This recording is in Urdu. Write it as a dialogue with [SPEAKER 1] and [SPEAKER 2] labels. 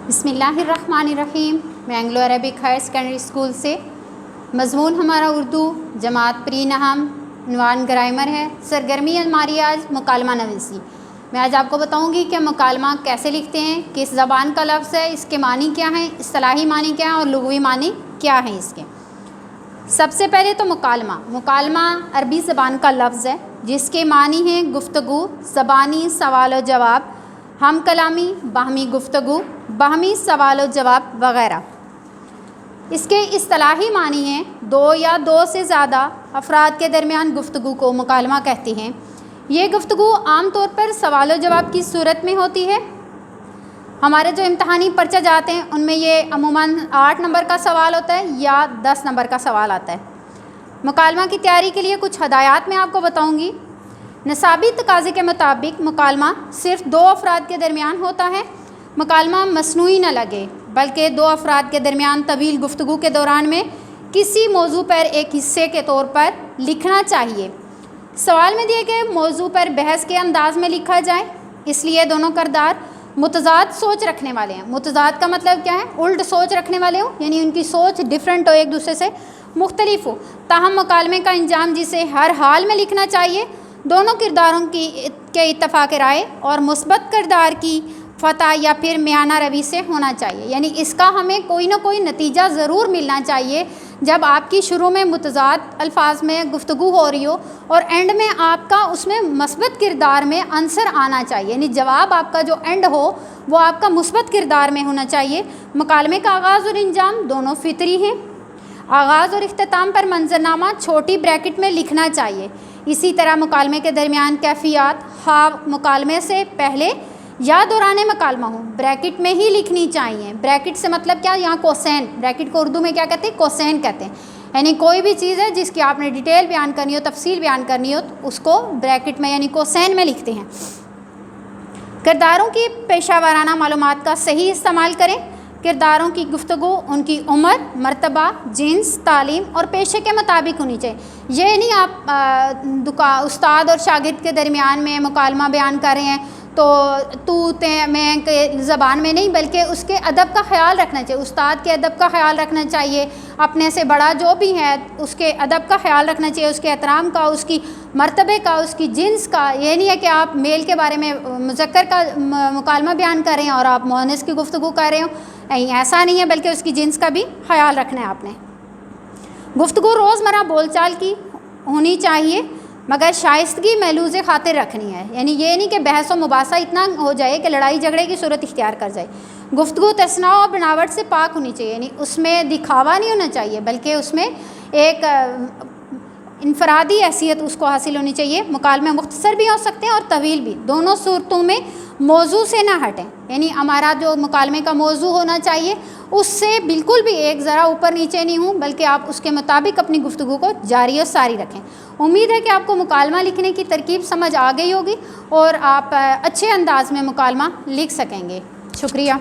[SPEAKER 1] بسم اللہ الرحمن الرحیم۔ میں Anglo Arabic higher secondary school سے، مضمون ہمارا اردو، جماعت پری نہم، عنوان گرامر ہے، سرگرمی ہماری آج مکالمہ نویسی۔ میں آج آپ کو بتاؤں گی کہ مکالمہ کیسے لکھتے ہیں، کس زبان کا لفظ ہے، اس کے معنی کیا ہیں، اصطلاحی معنی کیا ہیں اور لغوی معنی کیا ہیں اس کے۔ سب سے پہلے تو مکالمہ عربی زبان کا لفظ ہے جس کے معنی ہیں گفتگو، زبانی سوال و جواب، ہم کلامی، باہمی گفتگو، باہمی سوال و جواب وغیرہ۔ اس کے اصطلاحی معنی ہیں دو یا دو سے زیادہ افراد کے درمیان گفتگو کو مکالمہ کہتے ہیں۔ یہ گفتگو عام طور پر سوال و جواب کی صورت میں ہوتی ہے۔ ہمارے جو امتحانی پرچہ جاتے ہیں ان میں یہ عموماً 8 نمبر کا سوال ہوتا ہے یا 10 نمبر کا سوال آتا ہے۔ مکالمہ کی تیاری کے لیے کچھ ہدایات میں آپ کو بتاؤں گی۔ نصابی تقاضے کے مطابق مکالمہ صرف 2 افراد کے درمیان ہوتا ہے۔ مکالمہ مصنوعی نہ لگے بلکہ 2 افراد کے درمیان طویل گفتگو کے دوران میں کسی موضوع پر ایک حصے کے طور پر لکھنا چاہیے۔ سوال میں دیے گئے موضوع پر بحث کے انداز میں لکھا جائے، اس لیے دونوں کردار متضاد سوچ رکھنے والے ہیں۔ متضاد کا مطلب کیا ہے؟ الٹ سوچ رکھنے والے ہوں، یعنی ان کی سوچ ڈیفرنٹ ہو، ایک دوسرے سے مختلف ہو۔ تاہم مکالمے کا انجام جسے ہر حال میں لکھنا چاہیے دونوں کرداروں کے اتفاق رائے اور مثبت کردار کی فتح یا پھر میانہ روی سے ہونا چاہیے، یعنی اس کا ہمیں کوئی نہ کوئی نتیجہ ضرور ملنا چاہیے جب آپ کی شروع میں متضاد الفاظ میں گفتگو ہو رہی ہو اور اینڈ میں آپ کا اس میں مثبت کردار میں عنصر آنا چاہیے، یعنی جواب آپ کا جو اینڈ ہو وہ آپ کا مثبت کردار میں ہونا چاہیے۔ مکالمے کا آغاز اور انجام دونوں فطری ہیں۔ آغاز اور اختتام پر منظرنامہ چھوٹی بریکٹ میں لکھنا چاہیے۔ اسی طرح مکالمے کے درمیان کیفیات خواہ مکالمے سے پہلے یا دوران مکالمہ ہوں بریکٹ میں ہی لکھنی چاہیے۔ بریکٹ سے مطلب کیا؟ یہاں کوسین، بریکٹ کو اردو میں کیا کہتے ہیں؟ کوسین کہتے ہیں، یعنی کوئی بھی چیز ہے جس کی آپ نے ڈیٹیل بیان کرنی ہو، تفصیل بیان کرنی ہو تو اس کو بریکٹ میں یعنی کوسین میں لکھتے ہیں۔ کرداروں کی پیشہ ورانہ معلومات کا صحیح استعمال کریں۔ کرداروں کی گفتگو ان کی عمر، مرتبہ، جنس، تعلیم اور پیشے کے مطابق ہونی چاہیے۔ یہ نہیں آپ استاد اور شاگرد کے درمیان میں مکالمہ بیان کر رہے ہیں تو میں کے زبان میں نہیں، بلکہ اس کے ادب کا خیال رکھنا چاہیے۔ استاد کے ادب کا خیال رکھنا چاہیے، اپنے سے بڑا جو بھی ہے اس کے ادب کا خیال رکھنا چاہیے، اس کے احترام کا، اس کی مرتبے کا، اس کی جنس کا۔ یہ نہیں ہے کہ آپ میل کے بارے میں مذکر کا مکالمہ بیان کر رہے ہیں اور آپ مؤنث کی گفتگو کر رہے ہو، ایسا نہیں ہے، بلکہ اس کی جنس کا بھی خیال رکھنا ہے آپ نے۔ گفتگو روزمرہ بول چال کی ہونی چاہیے مگر شائستگی محلوظ خاطر رکھنی ہے، یعنی یہ نہیں کہ بحث و مباحثہ اتنا ہو جائے کہ لڑائی جھگڑے کی صورت اختیار کر جائے۔ گفتگو تصنع و بناوٹ سے پاک ہونی چاہیے، یعنی اس میں دکھاوا نہیں ہونا چاہیے بلکہ اس میں ایک انفرادی حیثیت اس کو حاصل ہونی چاہیے۔ مکالمے مختصر بھی ہو سکتے ہیں اور طویل بھی، دونوں صورتوں میں موضوع سے نہ ہٹیں، یعنی ہمارا جو مکالمے کا موضوع ہونا چاہیے اس سے بالکل بھی ایک ذرا اوپر نیچے نہیں ہوں، بلکہ آپ اس کے مطابق اپنی گفتگو کو جاری و ساری رکھیں۔ امید ہے کہ آپ کو مکالمہ لکھنے کی ترکیب سمجھ آ گئی ہوگی اور آپ اچھے انداز میں مکالمہ لکھ سکیں گے۔ شکریہ۔